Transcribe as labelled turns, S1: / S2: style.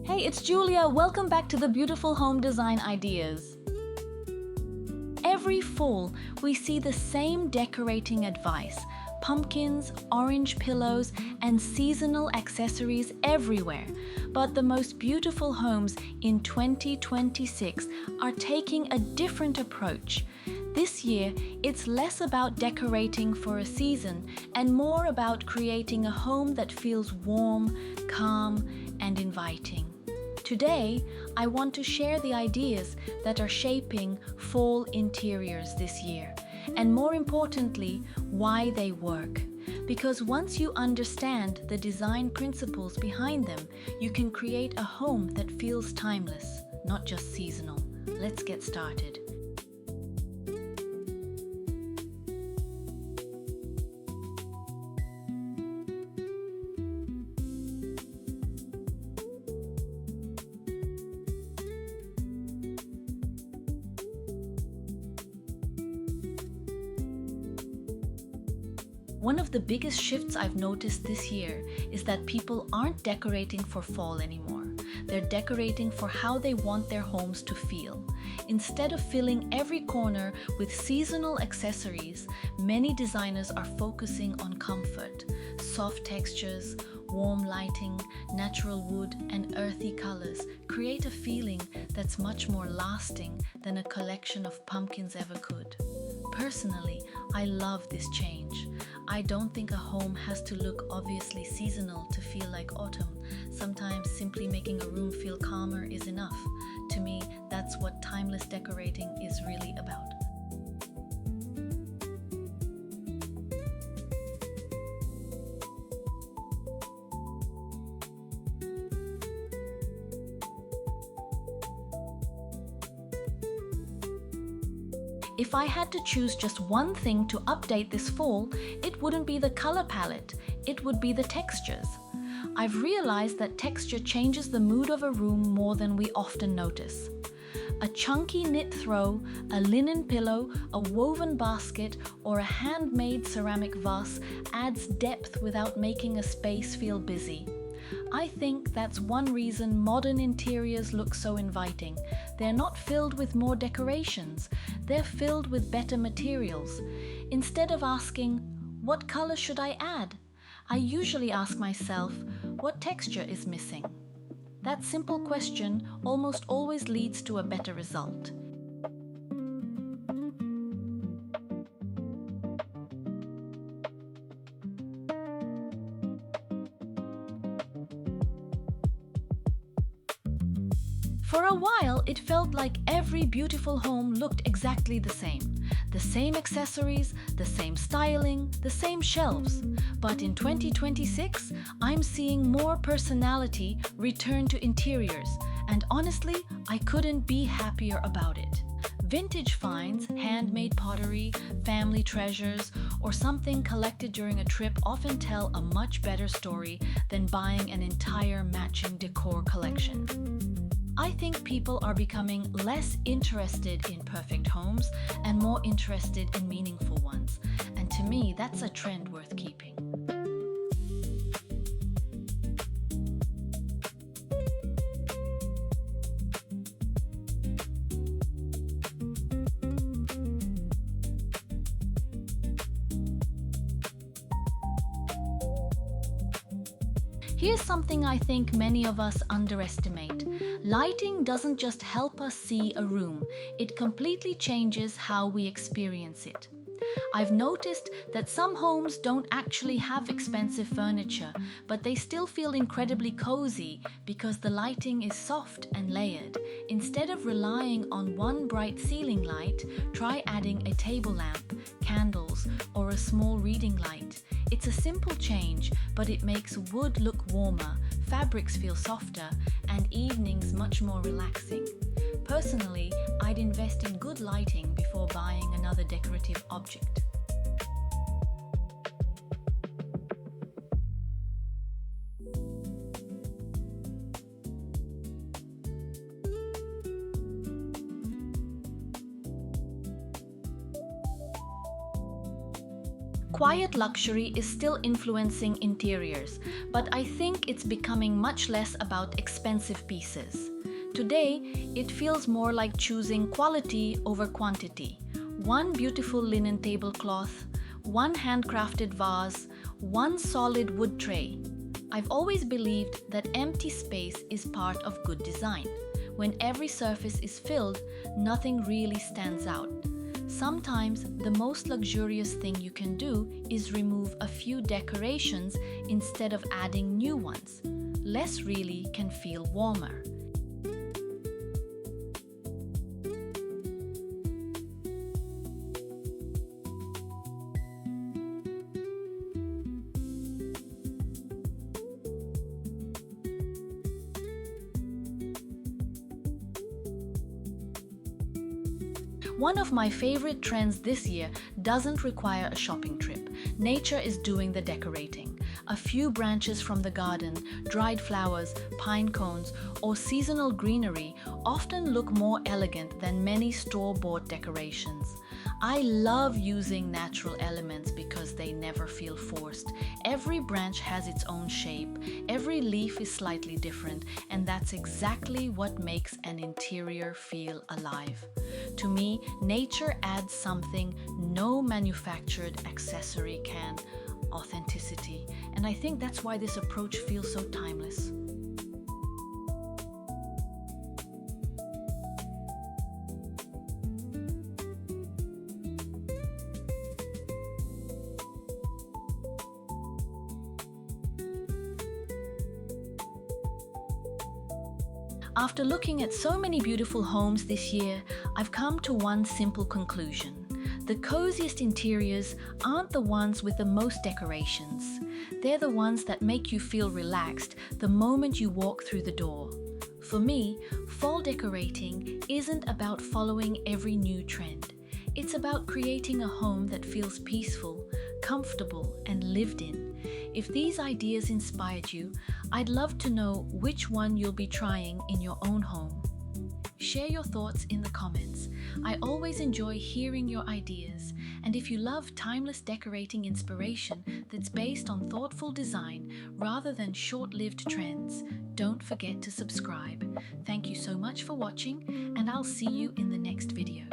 S1: Hey, it's Julia. Welcome back to the Beautiful Home Design Ideas. Every fall, we see the same decorating advice: pumpkins, orange pillows, and seasonal accessories everywhere. But the most beautiful homes in 2026 are taking a different approach. This year, it's less about decorating for a season and more about creating a home that feels warm, calm, and inviting. Today, I want to share the ideas that are shaping fall interiors this year, and more importantly, why they work. Because once you understand the design principles behind them, you can create a home that feels timeless, not just seasonal. Let's get started. One of the biggest shifts I've noticed this year is that people aren't decorating for fall anymore. They're decorating for how they want their homes to feel. Instead of filling every corner with seasonal accessories, many designers are focusing on comfort. Soft textures, warm lighting, natural wood, and earthy colors create a feeling that's much more lasting than a collection of pumpkins ever could. Personally, I love this change. I don't think a home has to look obviously seasonal to feel like autumn. Sometimes simply making a room feel calmer is enough. To me, that's what timeless decorating is really about. If I had to choose just one thing to update this fall, it wouldn't be the color palette, it would be the textures. I've realized that texture changes the mood of a room more than we often notice. A chunky knit throw, a linen pillow, a woven basket, or a handmade ceramic vase adds depth without making a space feel busy. I think that's one reason modern interiors look so inviting. They're not filled with more decorations, they're filled with better materials. Instead of asking, what color should I add? I usually ask myself, what texture is missing? That simple question almost always leads to a better result. For a while, it felt like every beautiful home looked exactly the same. The same accessories, the same styling, the same shelves. But in 2026, I'm seeing more personality return to interiors, and honestly, I couldn't be happier about it. Vintage finds, handmade pottery, family treasures, or something collected during a trip often tell a much better story than buying an entire matching decor collection. I think people are becoming less interested in perfect homes and more interested in meaningful ones. And to me, that's a trend worth keeping. Here's something I think many of us underestimate. Lighting doesn't just help us see a room, it completely changes how we experience it. I've noticed that some homes don't actually have expensive furniture, but they still feel incredibly cozy because the lighting is soft and layered. Instead of relying on one bright ceiling light, try adding a table lamp, candles, or a small reading light. It's a simple change, but it makes wood look warmer, fabrics feel softer, and evenings much more relaxing. Personally, I'd invest in good lighting before buying another decorative object. Quiet luxury is still influencing interiors, but I think it's becoming much less about expensive pieces. Today, it feels more like choosing quality over quantity. One beautiful linen tablecloth, one handcrafted vase, one solid wood tray. I've always believed that empty space is part of good design. When every surface is filled, nothing really stands out. Sometimes the most luxurious thing you can do is remove a few decorations instead of adding new ones. Less really can feel warmer. One of my favorite trends this year doesn't require a shopping trip. Nature is doing the decorating. A few branches from the garden, dried flowers, pine cones, or seasonal greenery often look more elegant than many store-bought decorations. I love using natural elements because they never feel forced. Every branch has its own shape, every leaf is slightly different, and that's exactly what makes an interior feel alive. To me, nature adds something no manufactured accessory can: authenticity. And I think that's why this approach feels so timeless. After looking at so many beautiful homes this year, I've come to one simple conclusion. The coziest interiors aren't the ones with the most decorations. They're the ones that make you feel relaxed the moment you walk through the door. For me, fall decorating isn't about following every new trend. It's about creating a home that feels peaceful, comfortable, and lived in. If these ideas inspired you, I'd love to know which one you'll be trying in your own home. Share your thoughts in the comments. I always enjoy hearing your ideas. And if you love timeless decorating inspiration that's based on thoughtful design rather than short-lived trends, don't forget to subscribe. Thank you so much for watching, and I'll see you in the next video.